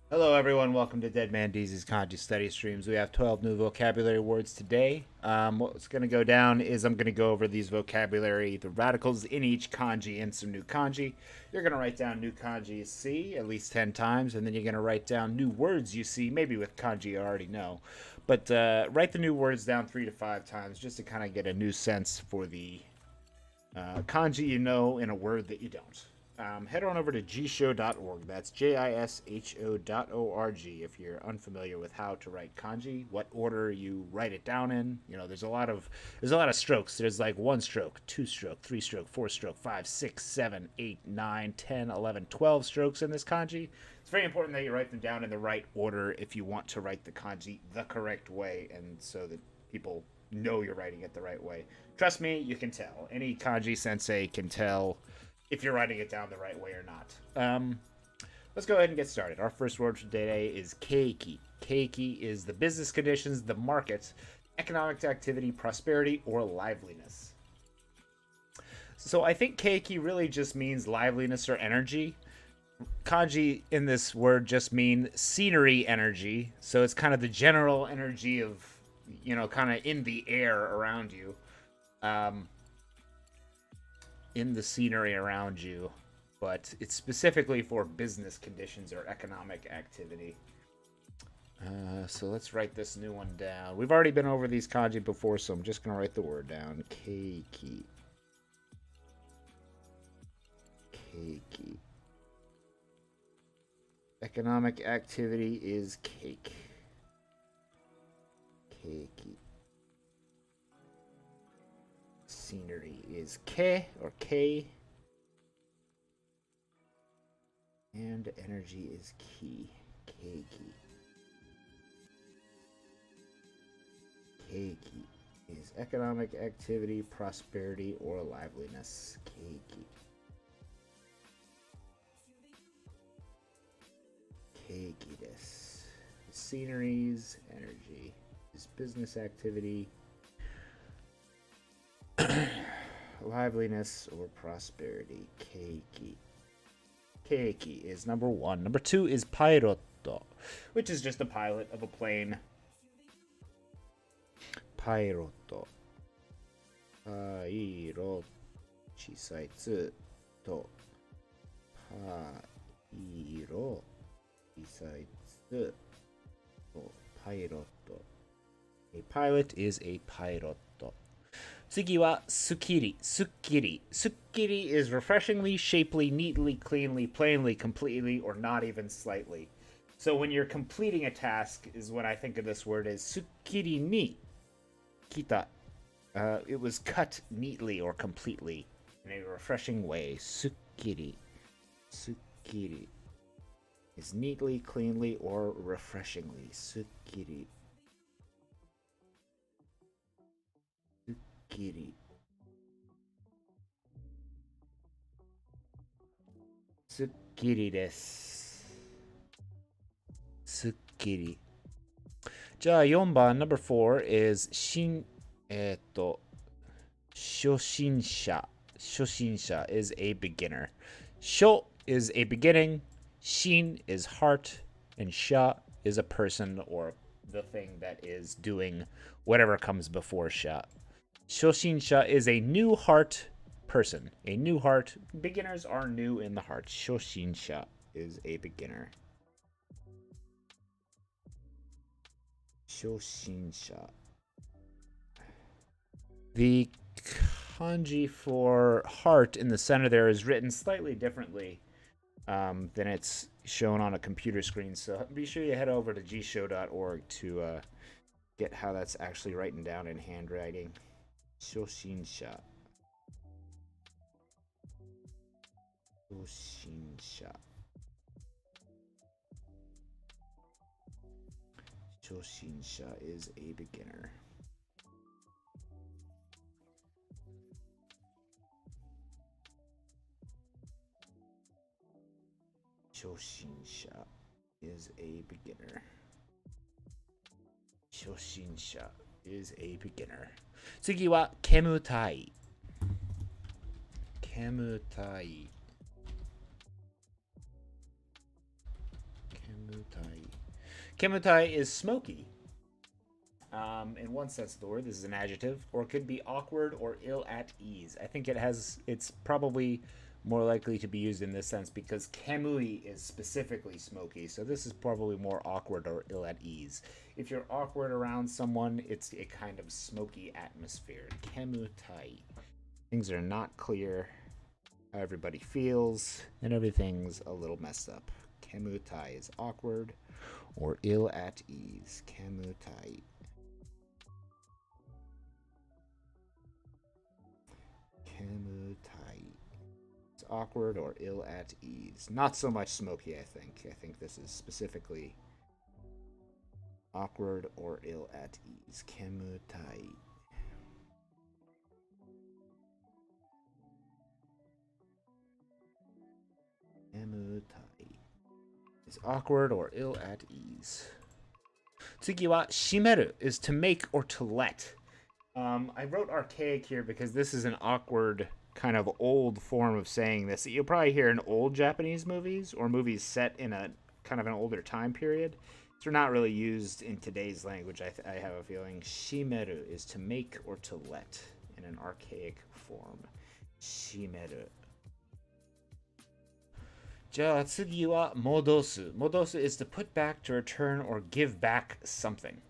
Hello, everyone. Welcome to Dead Man Deezy's Kanji Study Streams. We have 12 new vocabulary words today. What's going to go down is I'm going to go over these vocabulary, the radicals in each kanji, and some new kanji. You're going to write down new kanji you see at least 10 times, and then you're going to write down new words you see, maybe with kanji you already know. But write the new words down 3 to 5 times just to kind of get a new sense for the kanji you know in a word that you don't. Head on over to gisho.org. That's JISHO.org if you're unfamiliar with how to write kanji, what order you write it down in. You know, there's a lot of strokes. There's like 1 stroke, 2 stroke, 3 stroke, 4 stroke, 5, 6, 7, 8, 9, 10, 11, 12 strokes in this kanji. It's very important that you write them down in the right order if you want to write the kanji the correct way, and so that people know you're writing it the right way. Trust me, you can tell. Any kanji sensei can tell if you're writing it down the right way or not. Let's go ahead and get started. Our first word for today is Keiki. Keiki is the business conditions, the market, economic activity, prosperity, or liveliness. So I think Keiki really just means liveliness or energy. Kanji in this word just mean scenery energy. So it's kind of the general energy of, kind of in the air around you. In the scenery around you, but it's specifically for business conditions or economic activity. So let's write this new one down. We've already been over these kanji before, so I'm just going to write the word down. Keiki. Keiki. Economic activity is cake. Keiki. Scenery is K or K. And energy is Ki. Keiki. Keiki is economic activity, prosperity, or liveliness. Keiki. Keiki desu. Sceneries, energy is business activity, liveliness or prosperity. Keiki. Keiki is number 1. Number 2 is pilot, which is just a pilot of a plane. Pilot. Pilot. 小さいつとパイロ小さいつと pilot. A pilot is a pilot. 次はすっきり。すっきり。すっきり is refreshingly, shapely, neatly, cleanly, plainly, completely, or not even slightly. So when you're completing a task is when I think of this word as すっきりに kita. It was cut neatly or completely in a refreshing way. すっきり。すっきり is neatly, cleanly, or refreshingly. すっきり。すっきり。すっきりです。すっきり。じゃあ4番、number 4 is 初心者。初心者 is a beginner. 初 is a beginning. 心 is heart. And 者 is a person or the thing that is doing whatever comes before 者. Shoshinsha is a new heart person. A new heart. Beginners are new in the heart. Shoshinsha is a beginner. Shoshinsha. The kanji for heart in the center there is written slightly differently than it's shown on a computer screen. So be sure you head over to gshow.org to get how that's actually written down in handwriting. Shoshinsha. Shoshinsha. Shoshinsha is a beginner. Shoshinsha is a beginner. Shoshinsha is a beginner. 次は Kemutai. Kemutai. Kemutai. Kemutai is smoky. In one sense of the word, this is an adjective, or it could be awkward or ill at ease. I think it's probably more likely to be used in this sense because kemui is specifically smoky, so this is probably more awkward or ill at ease. If you're awkward around someone, it's a kind of smoky atmosphere. Kemutai. Things are not clear, how everybody feels, and everything's a little messed up. Kemutai is awkward or ill at ease. Kemutai. Kemutai. It's awkward or ill at ease. Not so much smoky, I think. I think this is specifically awkward or ill at ease. Kemutai. Kemutai is awkward or ill at ease. Tsugi wa shimeru is to make or to let. I wrote archaic here because this is an awkward kind of old form of saying this. You'll probably hear in old Japanese movies or movies set in a kind of an older time period. They're not really used in today's language, I have a feeling. Shimeru is to make or to let in an archaic form. Shimeru. じゃあ次は戻す。戻す is to put back, to return, or give back something.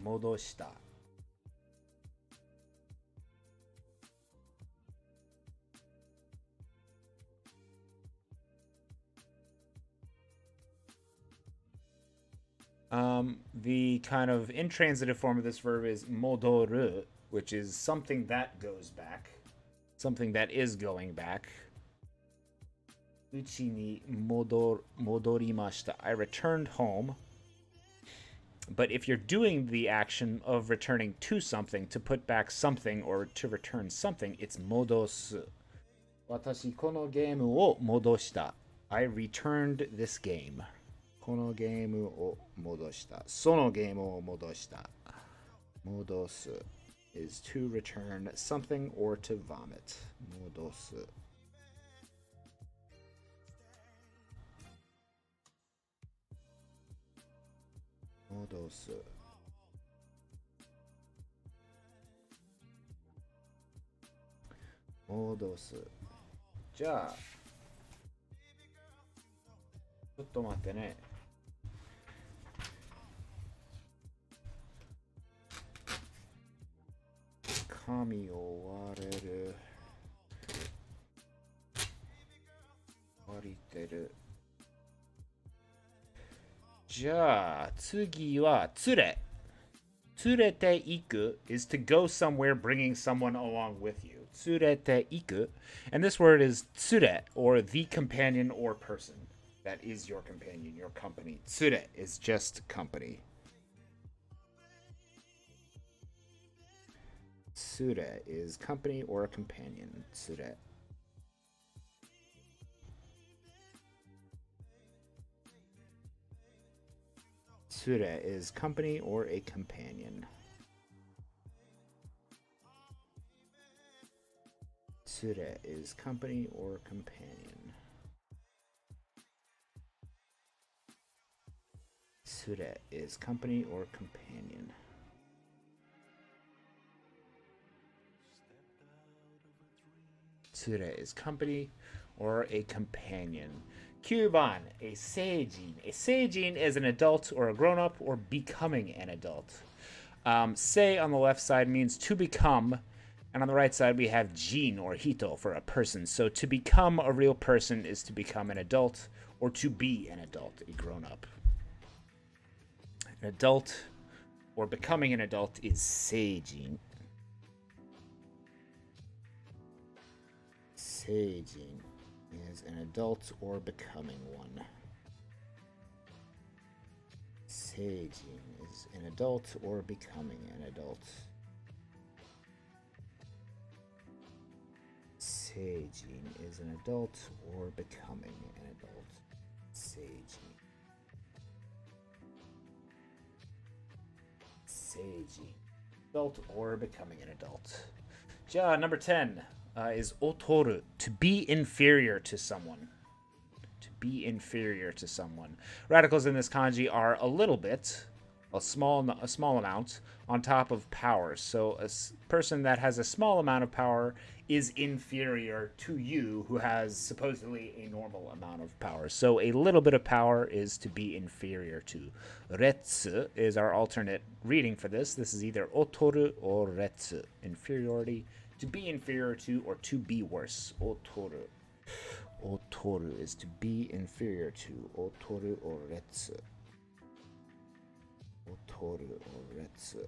戻した。The kind of intransitive form of this verb is modoru, which is something that goes back, something that is going back. Uchi ni modorimashita. I returned home. But if you're doing the action of returning to something, to put back something, or to return something, it's modosu. Watashi kono game wo modoshita. I returned this game. Kono game wo modoshita. Sono game wo modoshita. Modosu is to return something or to vomit. Modosu. Modosu. Modosu. じゃあ、ちょっと待ってね。髪を割れる。割りてる。じゃあ次は連れ。連れて行く is to go somewhere bringing someone along with you. 連れて行く. And this word is tsure, or the companion or person. That is your companion, your company. Tsure is just company. Tsure is company or a companion. Tsure. Tsure is company or a companion. Tsure is company or companion. Tsure is company or companion. Tsure is company or a companion. 9番, a seijin. A seijin is an adult or a grown-up or becoming an adult. Sei on the left side means to become, and on the right side we have jin or hito for a person. So to become a real person is to become an adult, or to be an adult, a grown-up. An adult or becoming an adult is seijin. Seijin is an adult or becoming one. Seijin is an adult or becoming an adult. Seijin is an adult or becoming an adult. Seijin. Seijin. Adult or becoming an adult. Ja, number 10. Is otoru, to be inferior to someone. To be inferior to someone. Radicals in this kanji are a little bit, a small amount, on top of power. So a person that has a small amount of power is inferior to you, who has supposedly a normal amount of power. So a little bit of power is to be inferior to. Retsu is our alternate reading for this. This is either otoru or retsu, inferiority, to be inferior to, or to be worse. Otoru. Otoru is to be inferior to. Otoru or retsu. Otoru or retsu.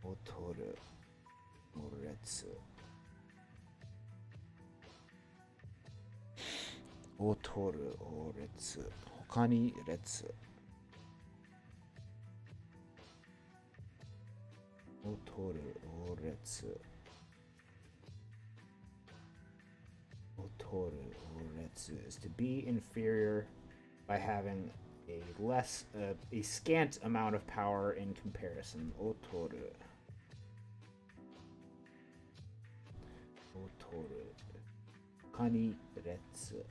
Otoru or retsu. Otoru or retsu. Hoka ni retsu. Otoru or retsu. Otoru or retsu is to be inferior by having a scant amount of power in comparison. Otoru. Otoru. Kani retsu.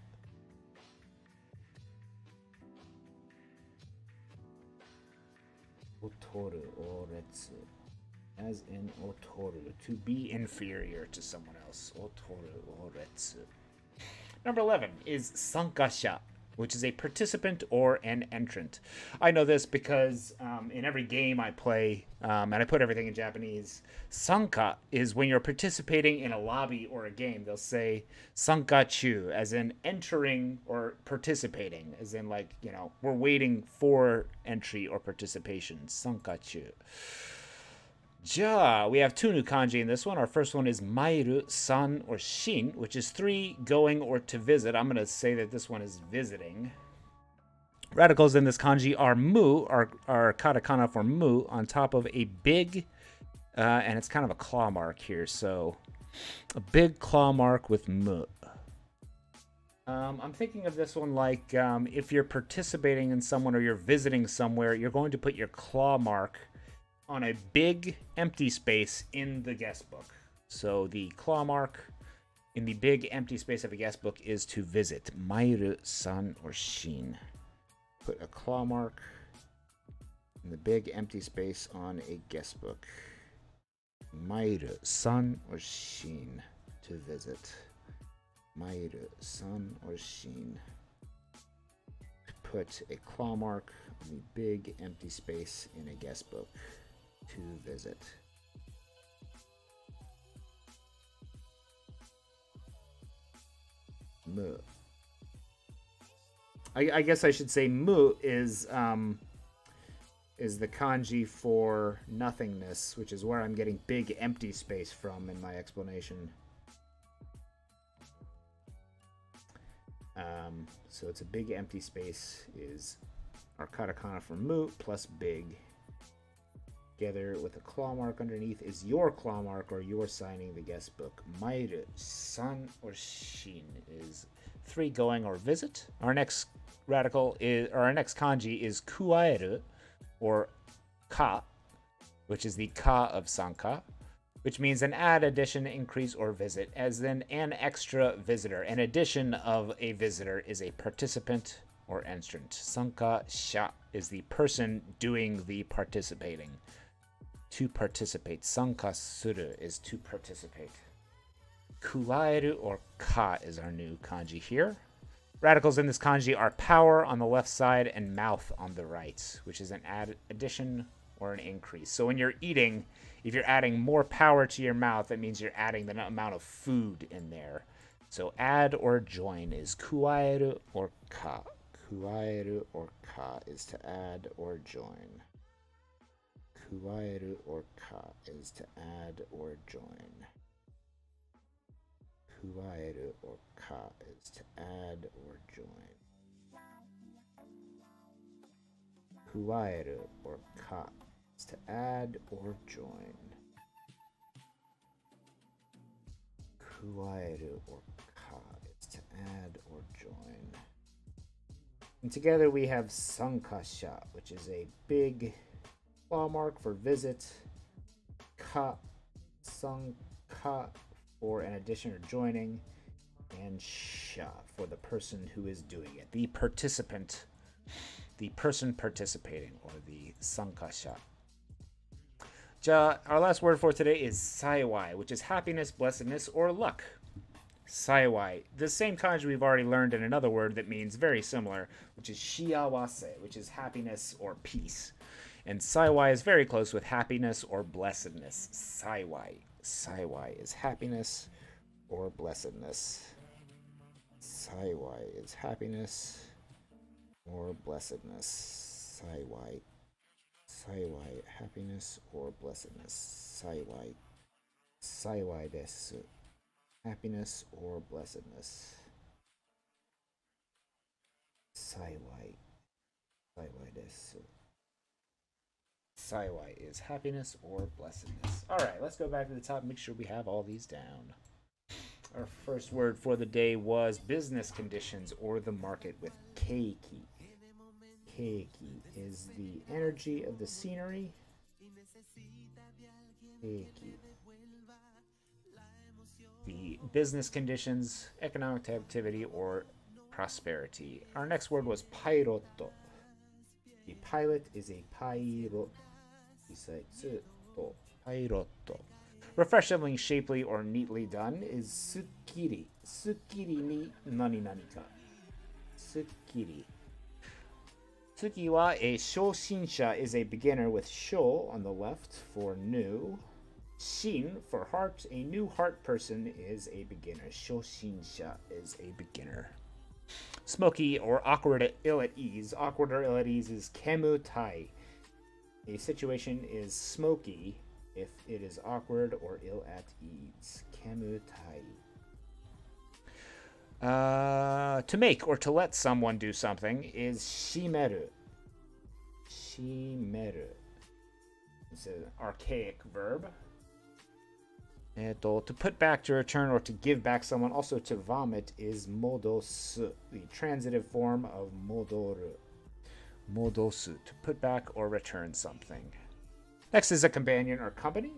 Otoru or retsu. As in otoru, to be inferior to someone else. Otoru or retsu. Number 11 is sankasha, which is a participant or an entrant. I know this because in every game I play, and I put everything in Japanese, sanka is when you're participating in a lobby or a game. They'll say sankachu, as in entering or participating, as in, like, you know, we're waiting for entry or participation. Sankachu. Ja, we have two new kanji in this one. Our first one is Mairu, san, or shin, which is 3, going or to visit. I'm going to say that this one is visiting. Radicals in this kanji are mu, our katakana for mu, on top of a big, and it's kind of a claw mark here, so a big claw mark with mu. I'm thinking of this one like if you're participating in someone or you're visiting somewhere, you're going to put your claw mark on a big empty space in the guest book. So the claw mark in the big empty space of a guest book is to visit. Mairu, san, or shin. Put a claw mark in the big empty space on a guest book. Mairu, san, or shin, to visit. Mairu, san, or shin. Put a claw mark on the big empty space in a guest book. To visit. Mu. I guess I should say mu is the kanji for nothingness, which is where I'm getting big empty space from in my explanation. So it's a big empty space is our katakana for mu plus big. Together with a claw mark underneath is your claw mark, or you're signing the guest book. Mairu, san, or shin is 3, going or visit. Our next kanji is kuaeru, or ka, which is the ka of sanka, which means an add, addition, increase, or visit, as in an extra visitor. An addition of a visitor is a participant or entrant. Sanka sha is the person doing the participating. To participate. Sanka suru is to participate. Kuaeru or ka is our new kanji here. Radicals in this kanji are power on the left side and mouth on the right, which is an addition or an increase. So when you're eating, if you're adding more power to your mouth, that means you're adding the amount of food in there. So add or join is kuaeru or ka. Kuaeru or ka is to add or join. Kuaeru or ka is to add or join. Kuaeru or ka is to add or join. Kuaeru or ka is to add or join. Kuaeru or ka is to add or join. And together we have sankasha, which is a big claw mark for visit. Ka, sanka for an addition or joining. and sha for the person who is doing it. The participant, the person participating, or the sankasha. Our last word for today is Saiwai, which is happiness, blessedness, or luck. Saiwai, the same kanji we've already learned in another word that means very similar, which is shiawase, which is happiness or peace. And Saiwai is very close with happiness or blessedness. Saiwai. Saiwai is happiness or blessedness. Saiwai is happiness or blessedness. Saiwai. Saiwai, happiness or blessedness. Saiwai. Saiwai desu. Happiness or blessedness. Saiwai. Saiwai desu. Saiwai is happiness or blessedness. Alright, let's go back to the top and make sure we have all these down. Our first word for the day was business conditions or the market with Keiki. Keiki is the energy of the scenery. Keiki. The business conditions, economic activity, or prosperity. Our next word was Pairotto. The pilot is a Pairotto. Pairotto. Refreshingly shapely or neatly done is Sukkiri. Sukkiri ni nani nani ka. Sukkiri. Tsuki wa a Shoshinsha is a beginner with sho on the left for new. Shin for heart, a new heart person is a beginner. Shoshinsha is a beginner. Smoky or awkward, ill at ease. Awkward or ill at ease is Kemutai. A situation is smoky if it is awkward or ill at ease. Kemutai. To make or to let someone do something is shimeru. Shimeru. It's an archaic verb. To put back, to return, or to give back someone, also to vomit, is modosu, the transitive form of modoru. Modosu, to put back or return something. Next is a companion or company.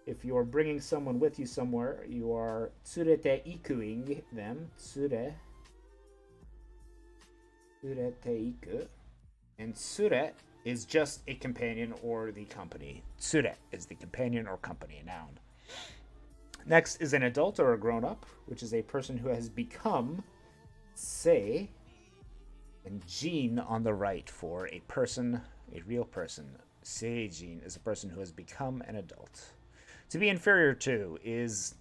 If you are bringing someone with you somewhere, you are tsurete ikuing them. Tsurete iku. And tsure is just a companion or the company. Tsure is the companion or company, noun. Next is an adult or a grown-up, which is a person who has become sei, and jin on the right for a person, a real person. Seijin is a person who has become an adult. To be inferior to is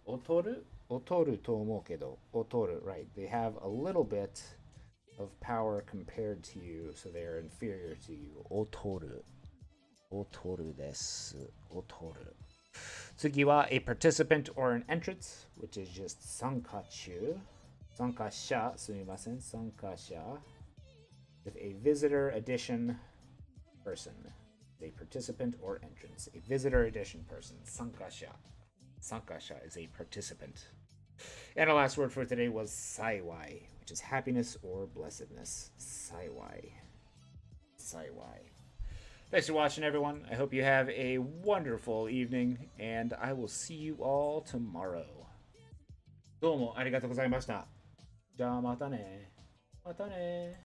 otoru. Otoru to omou kedo. Otoru, right. They have a little bit of power compared to you, so they are inferior to you. Otoru. Otoru desu. Otoru. Tsugi wa a participant or an entrant, which is just sankachu. Sankasha, sumimasen, sankasha. With a visitor addition person. A participant or entrance. A visitor addition person. Sankasha. Sankasha is a participant. And our last word for today was Saiwai, which is happiness or blessedness. Saiwai. Saiwai. Thanks for watching, everyone. I hope you have a wonderful evening, and I will see you all tomorrow. どうもありがとうございました。じゃあまたね。またね。